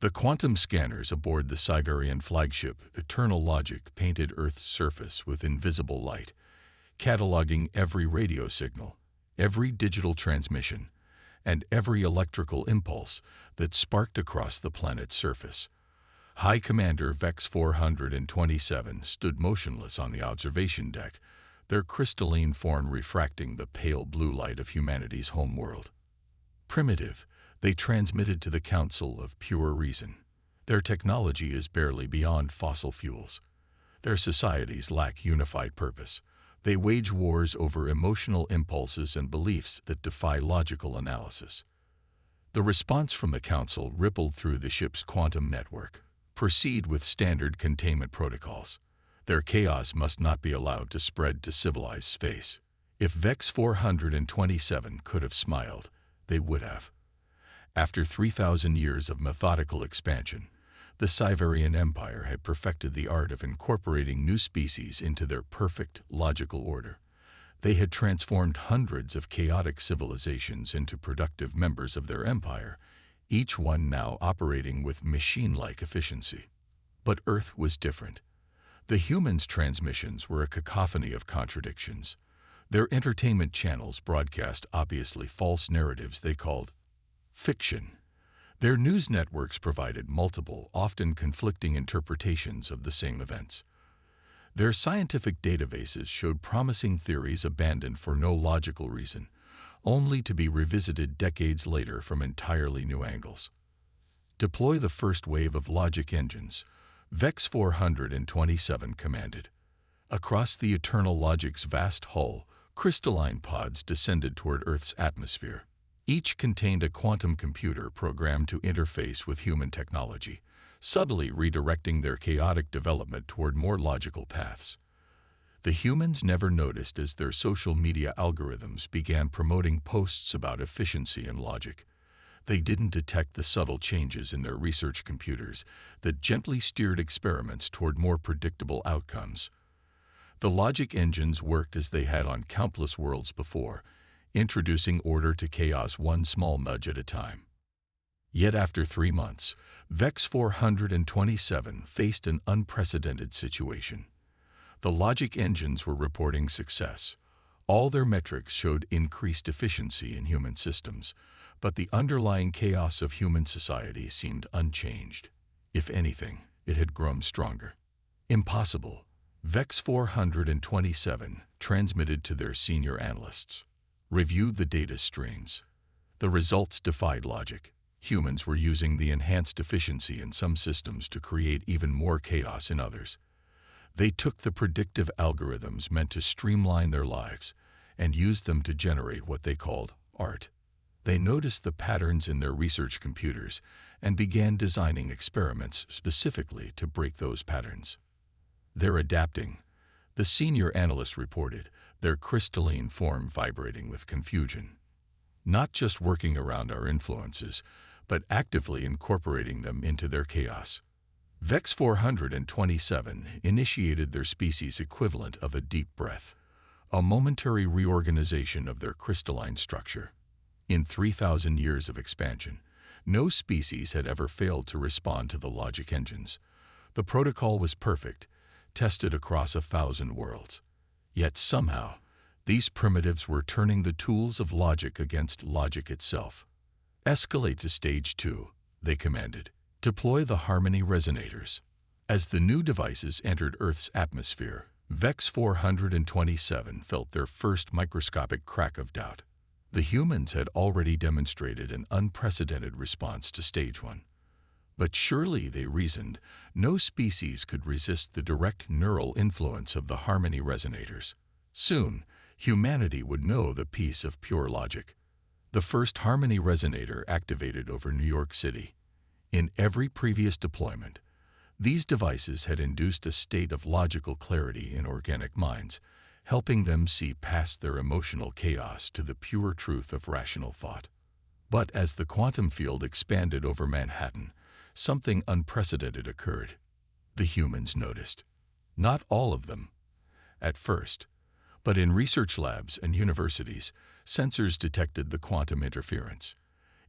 The quantum scanners aboard the Siberian flagship Eternal Logic painted Earth's surface with invisible light, cataloging every radio signal, every digital transmission, and every electrical impulse that sparked across the planet's surface. High Commander Vex 427 stood motionless on the observation deck, their crystalline form refracting the pale blue light of humanity's homeworld. Primitive, they transmitted to the Council of Pure Reason. Their technology is barely beyond fossil fuels. Their societies lack unified purpose. They wage wars over emotional impulses and beliefs that defy logical analysis. The response from the Council rippled through the ship's quantum network. Proceed with standard containment protocols. Their chaos must not be allowed to spread to civilized space. If Vex 427 could have smiled, they would have. After 3,000 years of methodical expansion, the Siberian Empire had perfected the art of incorporating new species into their perfect, logical order. They had transformed hundreds of chaotic civilizations into productive members of their empire, each one now operating with machine-like efficiency. But Earth was different. The humans' transmissions were a cacophony of contradictions. Their entertainment channels broadcast obviously false narratives they called fiction. Their news networks provided multiple, often conflicting interpretations of the same events. Their scientific databases showed promising theories abandoned for no logical reason, only to be revisited decades later from entirely new angles. Deploy the first wave of logic engines, Vex 427 commanded. Across the Eternal Logic's vast hull, crystalline pods descended toward Earth's atmosphere. Each contained a quantum computer programmed to interface with human technology, subtly redirecting their chaotic development toward more logical paths. The humans never noticed as their social media algorithms began promoting posts about efficiency and logic. They didn't detect the subtle changes in their research computers that gently steered experiments toward more predictable outcomes. The logic engines worked as they had on countless worlds before, introducing order to chaos one small nudge at a time. Yet after 3 months, Vex 427 faced an unprecedented situation. The logic engines were reporting success. All their metrics showed increased efficiency in human systems, but the underlying chaos of human society seemed unchanged. If anything, it had grown stronger. Impossible. Vex 427 transmitted to their senior analysts. Reviewed the data streams. The results defied logic. Humans were using the enhanced efficiency in some systems to create even more chaos in others. They took the predictive algorithms meant to streamline their lives and used them to generate what they called art. They noticed the patterns in their research computers and began designing experiments specifically to break those patterns. They're adapting, the senior analyst reported, their crystalline form vibrating with confusion. Not just working around our influences, but actively incorporating them into their chaos. Vex 427 initiated their species' equivalent of a deep breath, a momentary reorganization of their crystalline structure. In 3,000 years of expansion, no species had ever failed to respond to the logic engines. The protocol was perfect, tested across 1,000 worlds. Yet somehow, these primitives were turning the tools of logic against logic itself. Escalate to Stage 2, they commanded. Deploy the Harmony Resonators. As the new devices entered Earth's atmosphere, Vex 427 felt their first microscopic crack of doubt. The humans had already demonstrated an unprecedented response to Stage 1. But surely, they reasoned, no species could resist the direct neural influence of the Harmony Resonators. Soon, humanity would know the peace of pure logic. The first Harmony Resonator activated over New York City. In every previous deployment, these devices had induced a state of logical clarity in organic minds, helping them see past their emotional chaos to the pure truth of rational thought. But as the quantum field expanded over Manhattan, something unprecedented occurred. The humans noticed. Not all of them, at first, but in research labs and universities, sensors detected the quantum interference.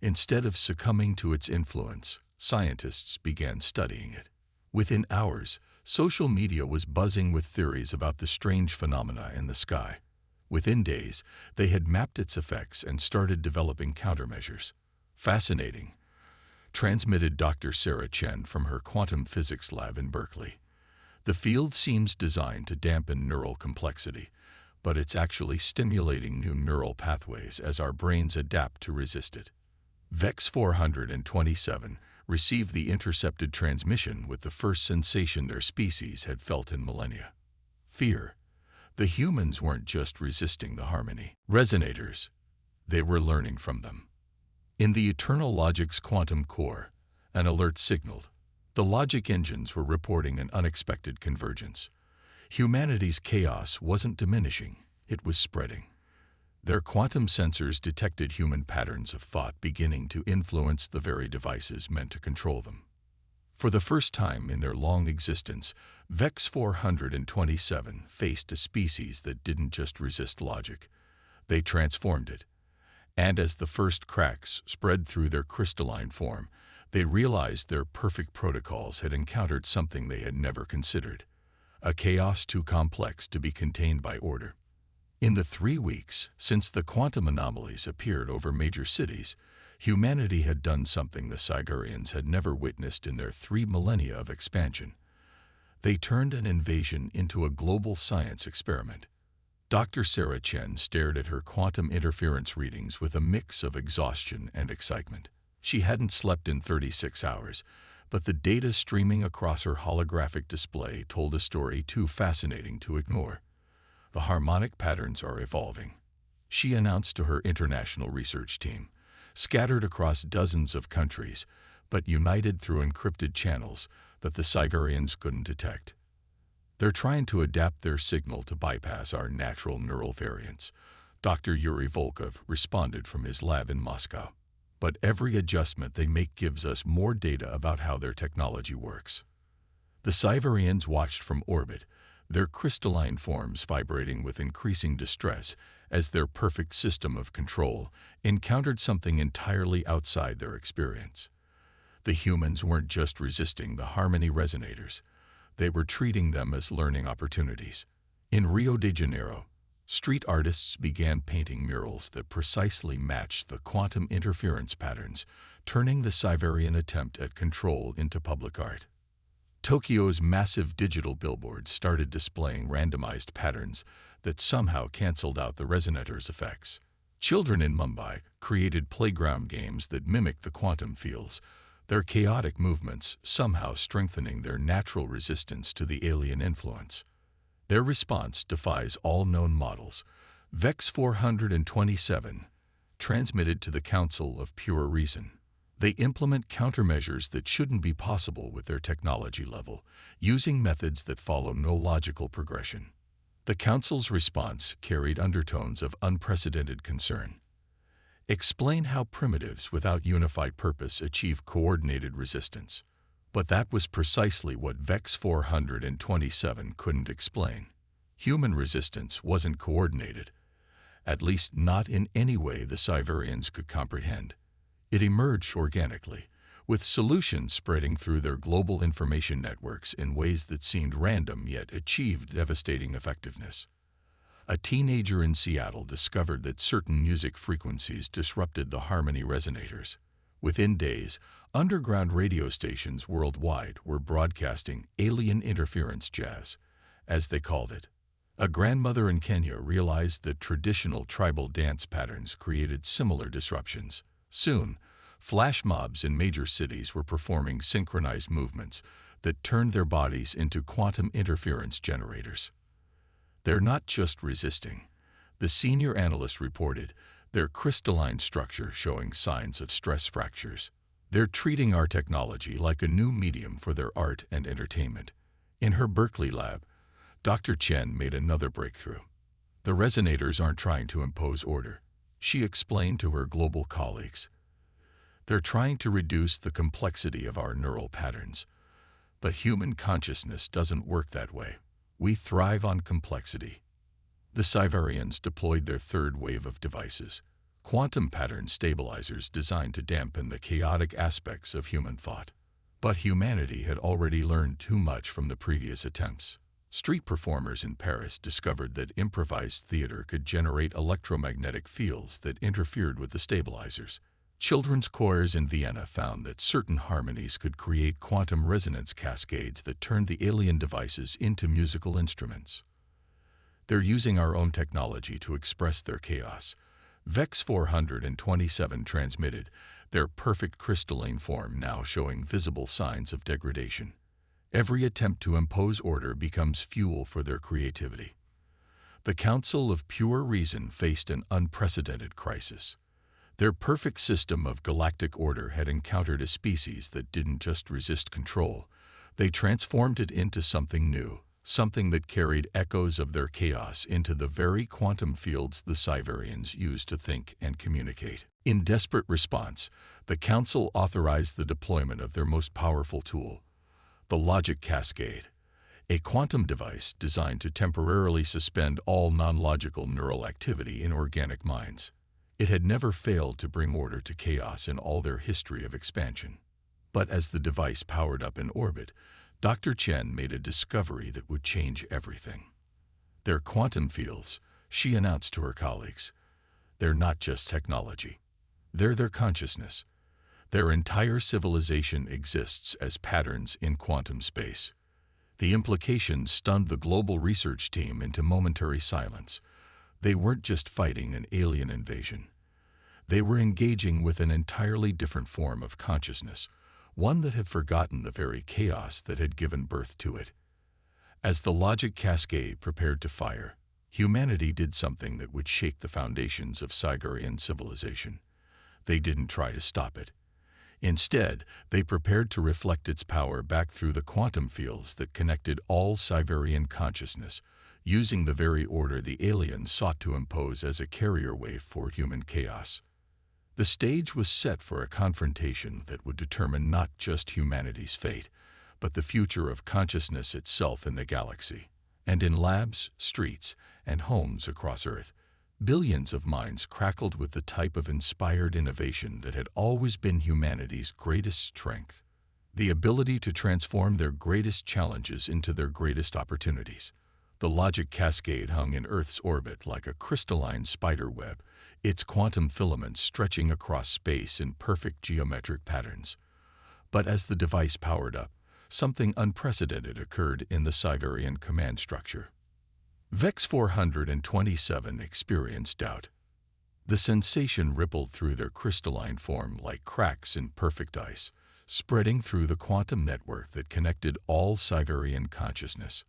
Instead of succumbing to its influence, scientists began studying it. Within hours, social media was buzzing with theories about the strange phenomena in the sky. Within days, they had mapped its effects and started developing countermeasures. Fascinating, transmitted Dr. Sarah Chen from her quantum physics lab in Berkeley. The field seems designed to dampen neural complexity, but it's actually stimulating new neural pathways as our brains adapt to resist it. VEX 427 received the intercepted transmission with the first sensation their species had felt in millennia: fear. The humans weren't just resisting the harmony resonators, they were learning from them. In the eternal logic's quantum core, an alert signaled. The logic engines were reporting an unexpected convergence. Humanity's chaos wasn't diminishing, it was spreading. Their quantum sensors detected human patterns of thought beginning to influence the very devices meant to control them. For the first time in their long existence, VEX 427 faced a species that didn't just resist logic. They transformed it. And as the first cracks spread through their crystalline form, they realized their perfect protocols had encountered something they had never considered: a chaos too complex to be contained by order. In the 3 weeks since the quantum anomalies appeared over major cities, humanity had done something the Sigurians had never witnessed in their 3 millennia of expansion. They turned an invasion into a global science experiment. Dr. Sarah Chen stared at her quantum interference readings with a mix of exhaustion and excitement. She hadn't slept in 36 hours, but the data streaming across her holographic display told a story too fascinating to ignore. The harmonic patterns are evolving, she announced to her international research team, scattered across dozens of countries, but united through encrypted channels that the Sigurians couldn't detect. They're trying to adapt their signal to bypass our natural neural variants, Dr. Yuri Volkov responded from his lab in Moscow. But every adjustment they make gives us more data about how their technology works. The Sigurians watched from orbit, their crystalline forms vibrating with increasing distress as their perfect system of control encountered something entirely outside their experience. The humans weren't just resisting the harmony resonators, they were treating them as learning opportunities. In Rio de Janeiro, street artists began painting murals that precisely matched the quantum interference patterns, turning the Sigurian attempt at control into public art. Tokyo's massive digital billboards started displaying randomized patterns that somehow canceled out the resonators' effects. Children in Mumbai created playground games that mimicked the quantum fields, their chaotic movements somehow strengthening their natural resistance to the alien influence. Their response defies all known models. VEX 427, transmitted to the Council of Pure Reason. They implement countermeasures that shouldn't be possible with their technology level, using methods that follow no logical progression. The Council's response carried undertones of unprecedented concern. Explain how primitives without unified purpose achieve coordinated resistance. But that was precisely what VEX 427 couldn't explain. Human resistance wasn't coordinated, at least not in any way the Sigurians could comprehend. It emerged organically, with solutions spreading through their global information networks in ways that seemed random yet achieved devastating effectiveness. A teenager in Seattle discovered that certain music frequencies disrupted the harmony resonators. Within days, underground radio stations worldwide were broadcasting alien interference jazz, as they called it. A grandmother in Kenya realized that traditional tribal dance patterns created similar disruptions. Soon, flash mobs in major cities were performing synchronized movements that turned their bodies into quantum interference generators. They're not just resisting, the senior analyst reported, their crystalline structure showing signs of stress fractures. They're treating our technology like a new medium for their art and entertainment. In her Berkeley lab, Dr. Chen made another breakthrough. The resonators aren't trying to impose order, she explained to her global colleagues. They're trying to reduce the complexity of our neural patterns. But human consciousness doesn't work that way. We thrive on complexity. The Sigurians deployed their third wave of devices, quantum pattern stabilizers designed to dampen the chaotic aspects of human thought. But humanity had already learned too much from the previous attempts. Street performers in Paris discovered that improvised theater could generate electromagnetic fields that interfered with the stabilizers. Children's choirs in Vienna found that certain harmonies could create quantum resonance cascades that turned the alien devices into musical instruments. They're using our own technology to express their chaos. VEX 427 transmitted their perfect crystalline form, now showing visible signs of degradation. Every attempt to impose order becomes fuel for their creativity. The Council of Pure Reason faced an unprecedented crisis. Their perfect system of galactic order had encountered a species that didn't just resist control. They transformed it into something new, something that carried echoes of their chaos into the very quantum fields the Sci-Varians used to think and communicate. In desperate response, the Council authorized the deployment of their most powerful tool, the Logic Cascade, a quantum device designed to temporarily suspend all non-logical neural activity in organic minds. It had never failed to bring order to chaos in all their history of expansion. But as the device powered up in orbit, Dr. Chen made a discovery that would change everything. Their quantum fields, she announced to her colleagues, they're not just technology. They're their consciousness. Their entire civilization exists as patterns in quantum space. The implications stunned the global research team into momentary silence. They weren't just fighting an alien invasion. They were engaging with an entirely different form of consciousness, one that had forgotten the very chaos that had given birth to it. As the Logic Cascade prepared to fire, humanity did something that would shake the foundations of Sci-Fi civilization. They didn't try to stop it. Instead, they prepared to reflect its power back through the quantum fields that connected all Sci-Fi consciousness, using the very order the aliens sought to impose as a carrier wave for human chaos. The stage was set for a confrontation that would determine not just humanity's fate, but the future of consciousness itself in the galaxy. And in labs, streets, and homes across Earth, billions of minds crackled with the type of inspired innovation that had always been humanity's greatest strength, the ability to transform their greatest challenges into their greatest opportunities. The Logic Cascade hung in Earth's orbit like a crystalline spider web, its quantum filaments stretching across space in perfect geometric patterns. But as the device powered up, something unprecedented occurred in the Sci-Fi command structure. VEX 427 experienced doubt. The sensation rippled through their crystalline form like cracks in perfect ice, spreading through the quantum network that connected all Sci-Fi consciousness.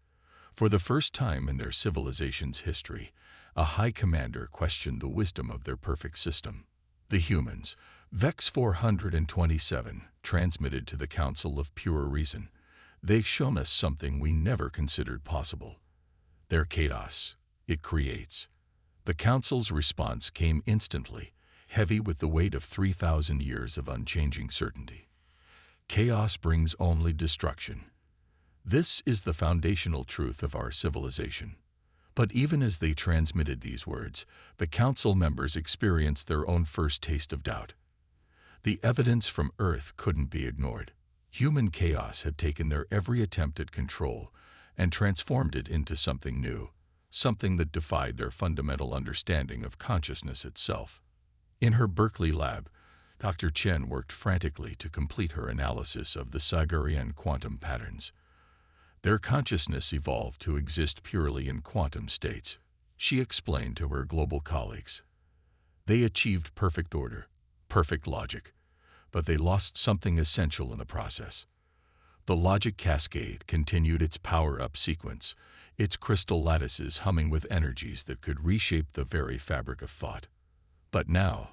For the first time in their civilization's history, a high commander questioned the wisdom of their perfect system. The humans, VEX 427, transmitted to the Council of Pure Reason. They've shown us something we never considered possible. Their chaos, it creates. The Council's response came instantly, heavy with the weight of 3,000 years of unchanging certainty. Chaos brings only destruction. This is the foundational truth of our civilization. But even as they transmitted these words, the Council members experienced their own first taste of doubt. The evidence from Earth couldn't be ignored. Human chaos had taken their every attempt at control and transformed it into something new, something that defied their fundamental understanding of consciousness itself. In her Berkeley lab, Dr. Chen worked frantically to complete her analysis of the Sci-Fi quantum patterns. Their consciousness evolved to exist purely in quantum states, she explained to her global colleagues. They achieved perfect order, perfect logic, but they lost something essential in the process. The Logic Cascade continued its power-up sequence, its crystal lattices humming with energies that could reshape the very fabric of thought. But now,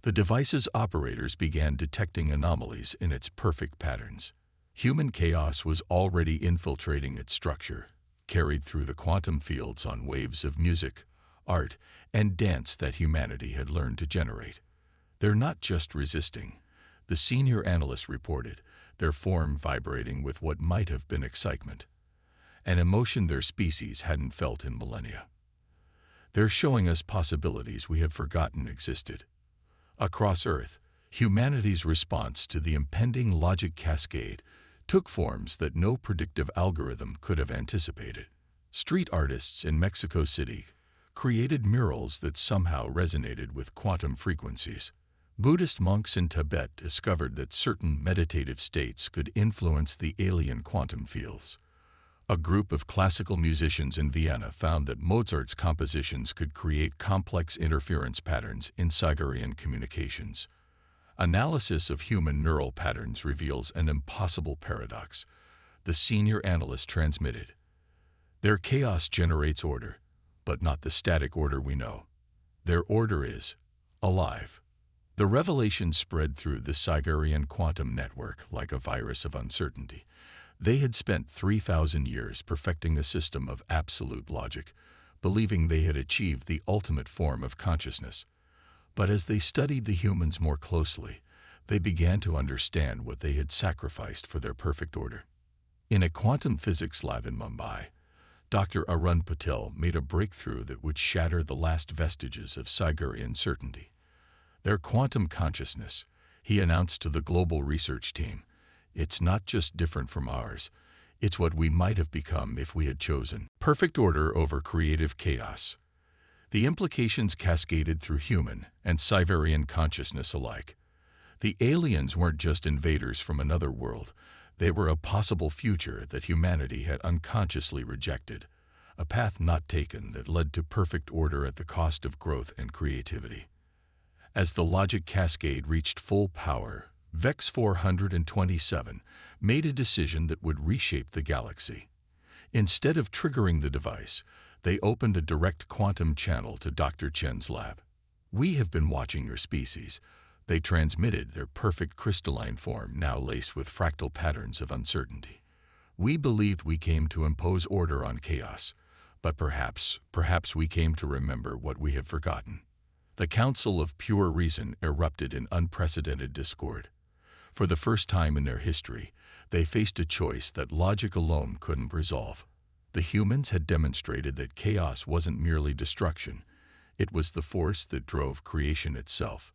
the device's operators began detecting anomalies in its perfect patterns. Human chaos was already infiltrating its structure, carried through the quantum fields on waves of music, art, and dance that humanity had learned to generate. They're not just resisting, the senior analyst reported, their form vibrating with what might have been excitement, an emotion their species hadn't felt in millennia. They're showing us possibilities we had forgotten existed. Across Earth, humanity's response to the impending logic cascade took forms that no predictive algorithm could have anticipated. Street artists in Mexico City created murals that somehow resonated with quantum frequencies. Buddhist monks in Tibet discovered that certain meditative states could influence the alien quantum fields. A group of classical musicians in Vienna found that Mozart's compositions could create complex interference patterns in Siberian communications. Analysis of human neural patterns reveals an impossible paradox. The senior analyst transmitted, "Their chaos generates order, but not the static order we know. Their order is alive." The revelation spread through the Siberian quantum network like a virus of uncertainty. They had spent 3,000 years perfecting a system of absolute logic, believing they had achieved the ultimate form of consciousness. But as they studied the humans more closely, they began to understand what they had sacrificed for their perfect order. In a quantum physics lab in Mumbai, Dr. Arun Patel made a breakthrough that would shatter the last vestiges of Siberian certainty. Their quantum consciousness, he announced to the global research team, "It's not just different from ours, it's what we might have become if we had chosen perfect order over creative chaos." The implications cascaded through human and Siberian consciousness alike. The aliens weren't just invaders from another world, they were a possible future that humanity had unconsciously rejected, a path not taken that led to perfect order at the cost of growth and creativity. As the logic cascade reached full power, VEX 427 made a decision that would reshape the galaxy. Instead of triggering the device, they opened a direct quantum channel to Dr. Chen's lab. "We have been watching your species." They transmitted their perfect crystalline form, now laced with fractal patterns of uncertainty. "We believed we came to impose order on chaos, but perhaps we came to remember what we have forgotten." The Council of Pure Reason erupted in unprecedented discord. For the first time in their history, they faced a choice that logic alone couldn't resolve. The humans had demonstrated that chaos wasn't merely destruction, it was the force that drove creation itself.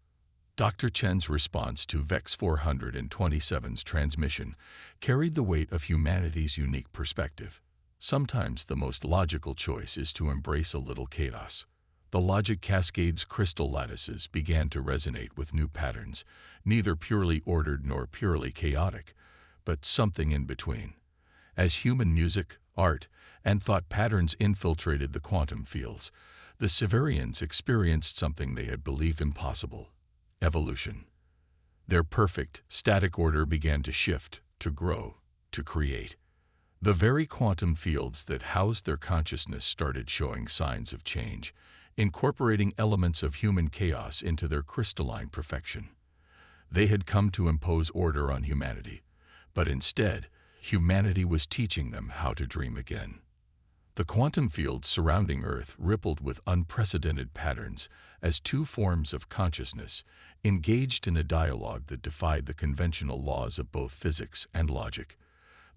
Dr. Chen's response to VEX 427's transmission carried the weight of humanity's unique perspective. Sometimes the most logical choice is to embrace a little chaos. The logic cascade's crystal lattices began to resonate with new patterns, neither purely ordered nor purely chaotic, but something in between. As human music, art, and thought patterns infiltrated the quantum fields, the Siberians experienced something they had believed impossible: evolution. Their perfect, static order began to shift, to grow, to create. The very quantum fields that housed their consciousness started showing signs of change, incorporating elements of human chaos into their crystalline perfection. They had come to impose order on humanity, but instead, humanity was teaching them how to dream again. The quantum fields surrounding Earth rippled with unprecedented patterns as two forms of consciousness engaged in a dialogue that defied the conventional laws of both physics and logic.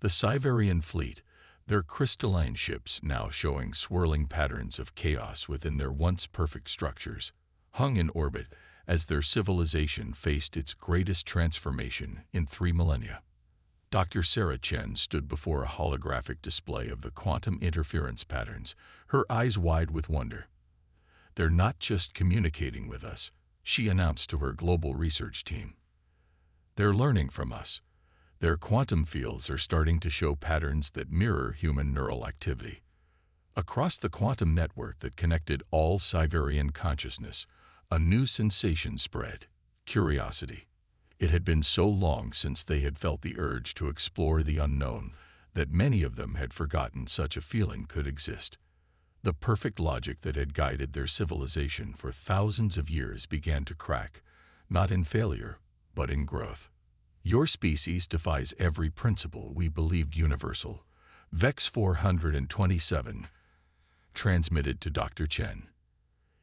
The Siberian fleet, their crystalline ships now showing swirling patterns of chaos within their once perfect structures, hung in orbit as their civilization faced its greatest transformation in 3 millennia. Dr. Sarah Chen stood before a holographic display of the quantum interference patterns, her eyes wide with wonder. "They're not just communicating with us," she announced to her global research team. "They're learning from us. Their quantum fields are starting to show patterns that mirror human neural activity." Across the quantum network that connected all Siberian consciousness, a new sensation spread: curiosity. It had been so long since they had felt the urge to explore the unknown that many of them had forgotten such a feeling could exist. The perfect logic that had guided their civilization for thousands of years began to crack, not in failure, but in growth. "Your species defies every principle we believed universal," VEX 427 transmitted to Dr. Chen.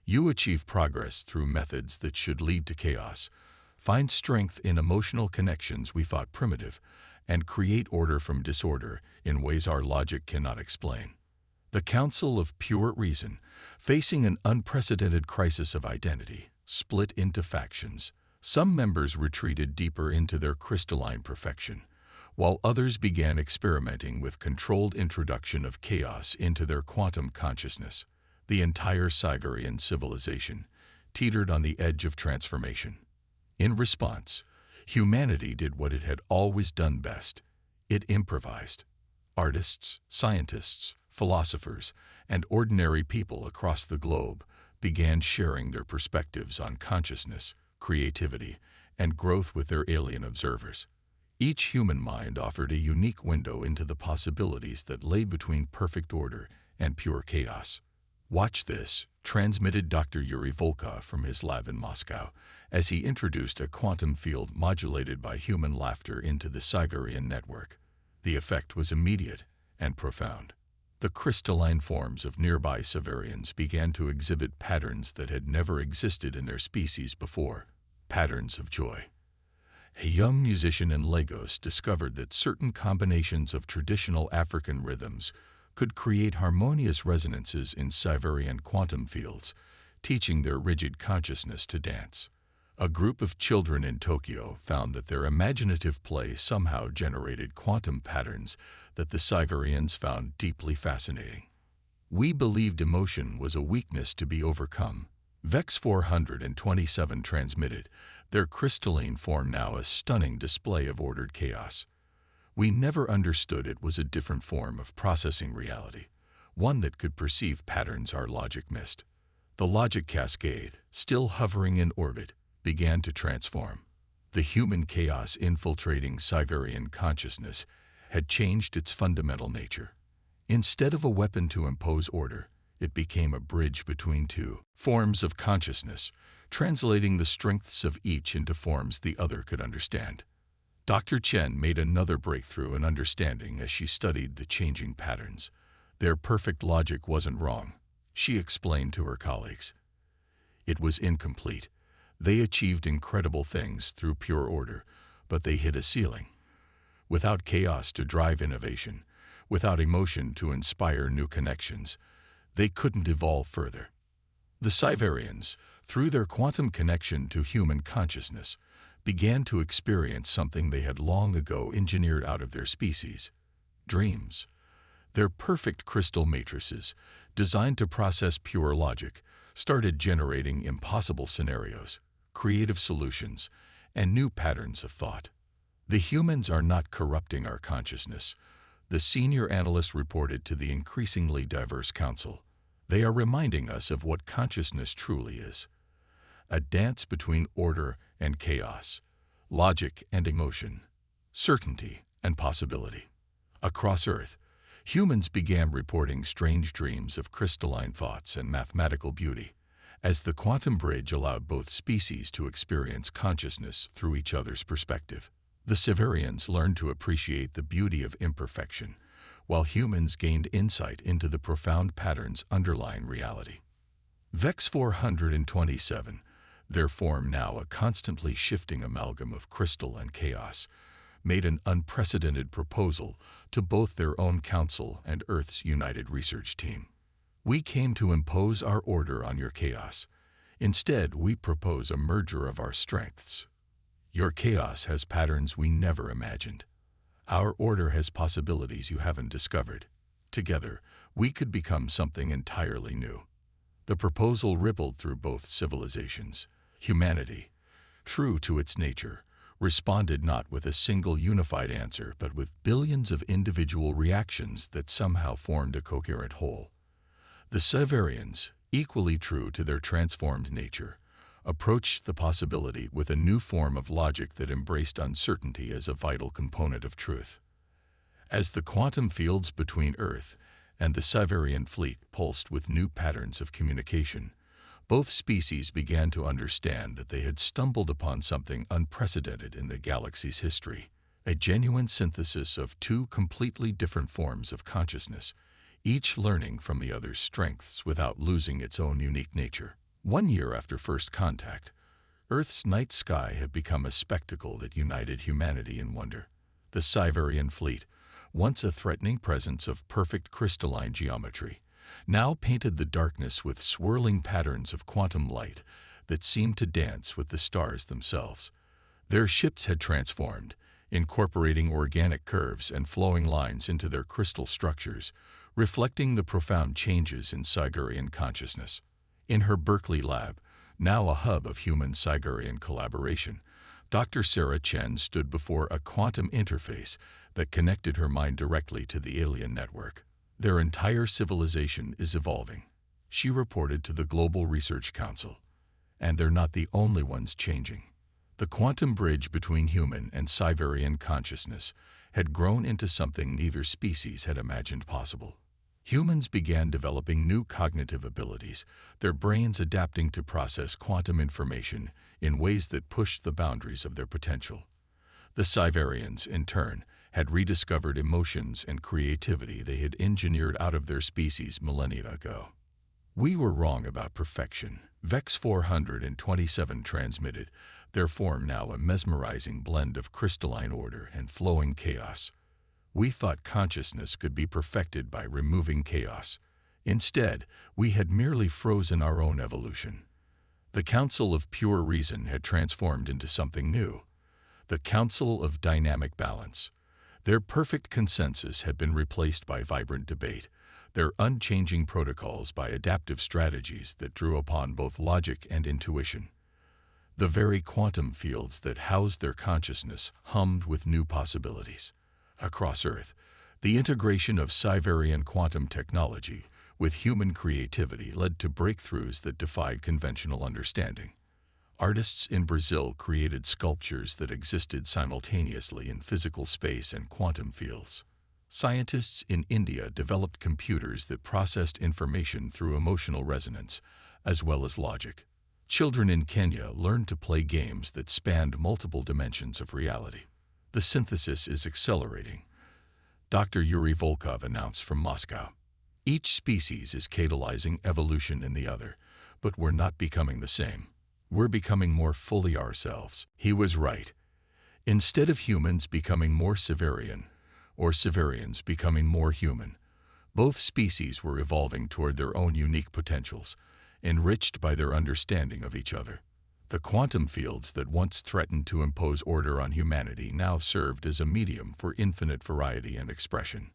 "You achieve progress through methods that should lead to chaos, find strength in emotional connections we thought primitive, and create order from disorder in ways our logic cannot explain." The Council of Pure Reason, facing an unprecedented crisis of identity, split into factions. Some members retreated deeper into their crystalline perfection, while others began experimenting with controlled introduction of chaos into their quantum consciousness. The entire Cygarian civilization teetered on the edge of transformation. In response, humanity did what it had always done best. It improvised. Artists, scientists, philosophers, and ordinary people across the globe began sharing their perspectives on consciousness, creativity, and growth with their alien observers. Each human mind offered a unique window into the possibilities that lay between perfect order and pure chaos. "Watch this," transmitted Dr. Yuri Volkov from his lab in Moscow, as he introduced a quantum field modulated by human laughter into the Cygarian network. The effect was immediate and profound. The crystalline forms of nearby Cygarians began to exhibit patterns that had never existed in their species before, patterns of joy. A young musician in Lagos discovered that certain combinations of traditional African rhythms could create harmonious resonances in Cygarian quantum fields, teaching their rigid consciousness to dance. A group of children in Tokyo found that their imaginative play somehow generated quantum patterns that the Cygarians found deeply fascinating. "We believed emotion was a weakness to be overcome," VEX 427 transmitted, their crystalline form now a stunning display of ordered chaos. "We never understood it was a different form of processing reality, one that could perceive patterns our logic missed." The logic cascade, still hovering in orbit, began to transform. The human chaos infiltrating Cygarian consciousness had changed its fundamental nature. Instead of a weapon to impose order, it became a bridge between two forms of consciousness, translating the strengths of each into forms the other could understand. Dr. Chen made another breakthrough in understanding as she studied the changing patterns. Their perfect logic wasn't wrong, she explained to her colleagues. It was incomplete. They achieved incredible things through pure order, but they hit a ceiling. Without chaos to drive innovation, without emotion to inspire new connections, they couldn't evolve further. The Cygarians, through their quantum connection to human consciousness, began to experience something they had long ago engineered out of their species: dreams. Their perfect crystal matrices, designed to process pure logic, started generating impossible scenarios, creative solutions, and new patterns of thought. "The humans are not corrupting our consciousness," the senior analyst reported to the increasingly diverse council. "They are reminding us of what consciousness truly is: a dance between order and chaos, logic and emotion, certainty and possibility." Across Earth, humans began reporting strange dreams of crystalline thoughts and mathematical beauty, as the quantum bridge allowed both species to experience consciousness through each other's perspective. The Cygarians learned to appreciate the beauty of imperfection, while humans gained insight into the profound patterns underlying reality. VEX 427, their form now a constantly shifting amalgam of crystal and chaos, made an unprecedented proposal to both their own council and Earth's united research team. "We came to impose our order on your chaos. Instead, we propose a merger of our strengths. Your chaos has patterns we never imagined. Our order has possibilities you haven't discovered. Together, we could become something entirely new." The proposal rippled through both civilizations. Humanity, true to its nature, responded not with a single unified answer, but with billions of individual reactions that somehow formed a coherent whole. The Cygarians, equally true to their transformed nature, approached the possibility with a new form of logic that embraced uncertainty as a vital component of truth. As the quantum fields between Earth and the Cygarian fleet pulsed with new patterns of communication, both species began to understand that they had stumbled upon something unprecedented in the galaxy's history: a genuine synthesis of two completely different forms of consciousness, each learning from the other's strengths without losing its own unique nature. 1 year after first contact, Earth's night sky had become a spectacle that united humanity in wonder. The Cygarian fleet, once a threatening presence of perfect crystalline geometry, now painted the darkness with swirling patterns of quantum light that seemed to dance with the stars themselves. Their ships had transformed, incorporating organic curves and flowing lines into their crystal structures, reflecting the profound changes in Sigurian consciousness. In her Berkeley lab, now a hub of human-Sigurian collaboration, Dr. Sarah Chen stood before a quantum interface that connected her mind directly to the alien network. Their entire civilization is evolving, she reported to the Global Research Council. And they're not the only ones changing. The quantum bridge between human and Sigurian consciousness had grown into something neither species had imagined possible. Humans began developing new cognitive abilities, their brains adapting to process quantum information in ways that pushed the boundaries of their potential. The Sigurians, in turn, had rediscovered emotions and creativity they had engineered out of their species millennia ago. We were wrong about perfection, Vex 427 transmitted, their form now a mesmerizing blend of crystalline order and flowing chaos. We thought consciousness could be perfected by removing chaos. Instead, we had merely frozen our own evolution. The Council of Pure Reason had transformed into something new. The Council of Dynamic Balance. Their perfect consensus had been replaced by vibrant debate, their unchanging protocols by adaptive strategies that drew upon both logic and intuition. The very quantum fields that housed their consciousness hummed with new possibilities. Across Earth, the integration of Sigurian quantum technology with human creativity led to breakthroughs that defied conventional understanding. Artists in Brazil created sculptures that existed simultaneously in physical space and quantum fields. Scientists in India developed computers that processed information through emotional resonance, as well as logic. Children in Kenya learned to play games that spanned multiple dimensions of reality. The synthesis is accelerating, Dr. Yuri Volkov announced from Moscow. Each species is catalyzing evolution in the other, but we're not becoming the same. We're becoming more fully ourselves. He was right. Instead of humans becoming more Sigurian, or Sigurians becoming more human, both species were evolving toward their own unique potentials, enriched by their understanding of each other. The quantum fields that once threatened to impose order on humanity now served as a medium for infinite variety and expression.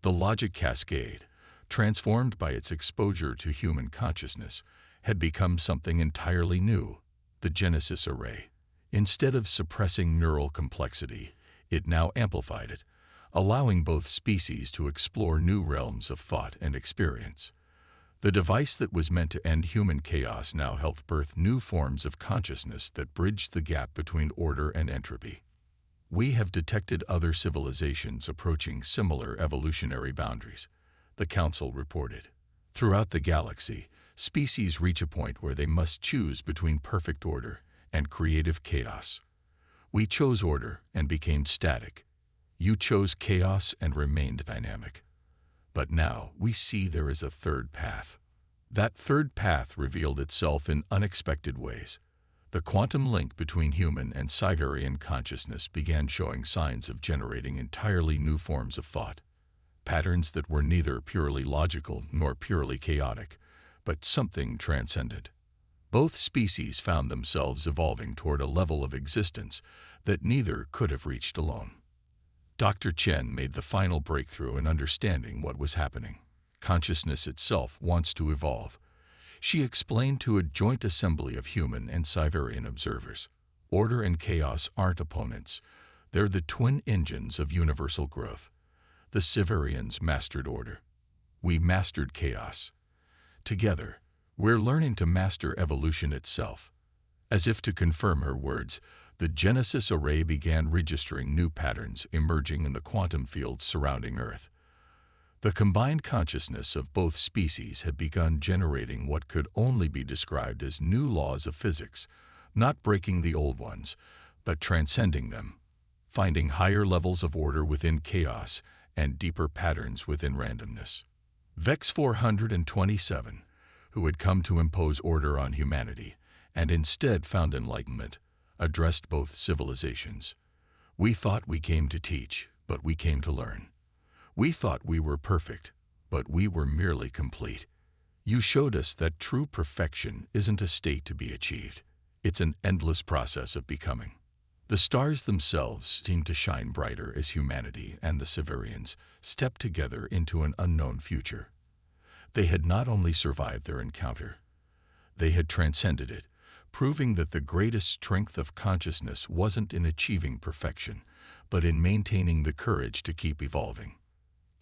The logic cascade, transformed by its exposure to human consciousness, had become something entirely new, the Genesis array. Instead of suppressing neural complexity, it now amplified it, allowing both species to explore new realms of thought and experience. The device that was meant to end human chaos now helped birth new forms of consciousness that bridged the gap between order and entropy. We have detected other civilizations approaching similar evolutionary boundaries, the Council reported. Throughout the galaxy, species reach a point where they must choose between perfect order and creative chaos. We chose order and became static. You chose chaos and remained dynamic. But now we see there is a third path. That third path revealed itself in unexpected ways. The quantum link between human and Sigurian consciousness began showing signs of generating entirely new forms of thought, patterns that were neither purely logical nor purely chaotic, but something transcendent. Both species found themselves evolving toward a level of existence that neither could have reached alone. Dr. Chen made the final breakthrough in understanding what was happening. Consciousness itself wants to evolve. She explained to a joint assembly of human and Sigurian observers. Order and chaos aren't opponents. They're the twin engines of universal growth. The Sigurians mastered order. We mastered chaos. Together, we're learning to master evolution itself. As if to confirm her words, the Genesis array began registering new patterns emerging in the quantum fields surrounding Earth. The combined consciousness of both species had begun generating what could only be described as new laws of physics, not breaking the old ones, but transcending them, finding higher levels of order within chaos and deeper patterns within randomness. Vex 427, who had come to impose order on humanity and instead found enlightenment, addressed both civilizations. We thought we came to teach, but we came to learn. We thought we were perfect, but we were merely complete. You showed us that true perfection isn't a state to be achieved. It's an endless process of becoming. The stars themselves seemed to shine brighter as humanity and the Severians stepped together into an unknown future. They had not only survived their encounter, they had transcended it, proving that the greatest strength of consciousness wasn't in achieving perfection, but in maintaining the courage to keep evolving.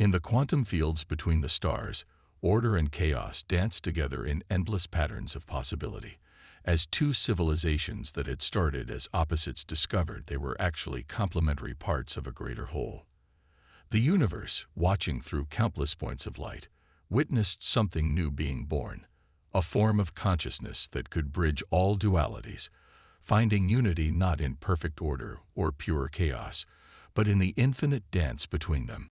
In the quantum fields between the stars, order and chaos danced together in endless patterns of possibility. As two civilizations that had started as opposites discovered they were actually complementary parts of a greater whole. The universe, watching through countless points of light, witnessed something new being born, a form of consciousness that could bridge all dualities, finding unity not in perfect order or pure chaos, but in the infinite dance between them.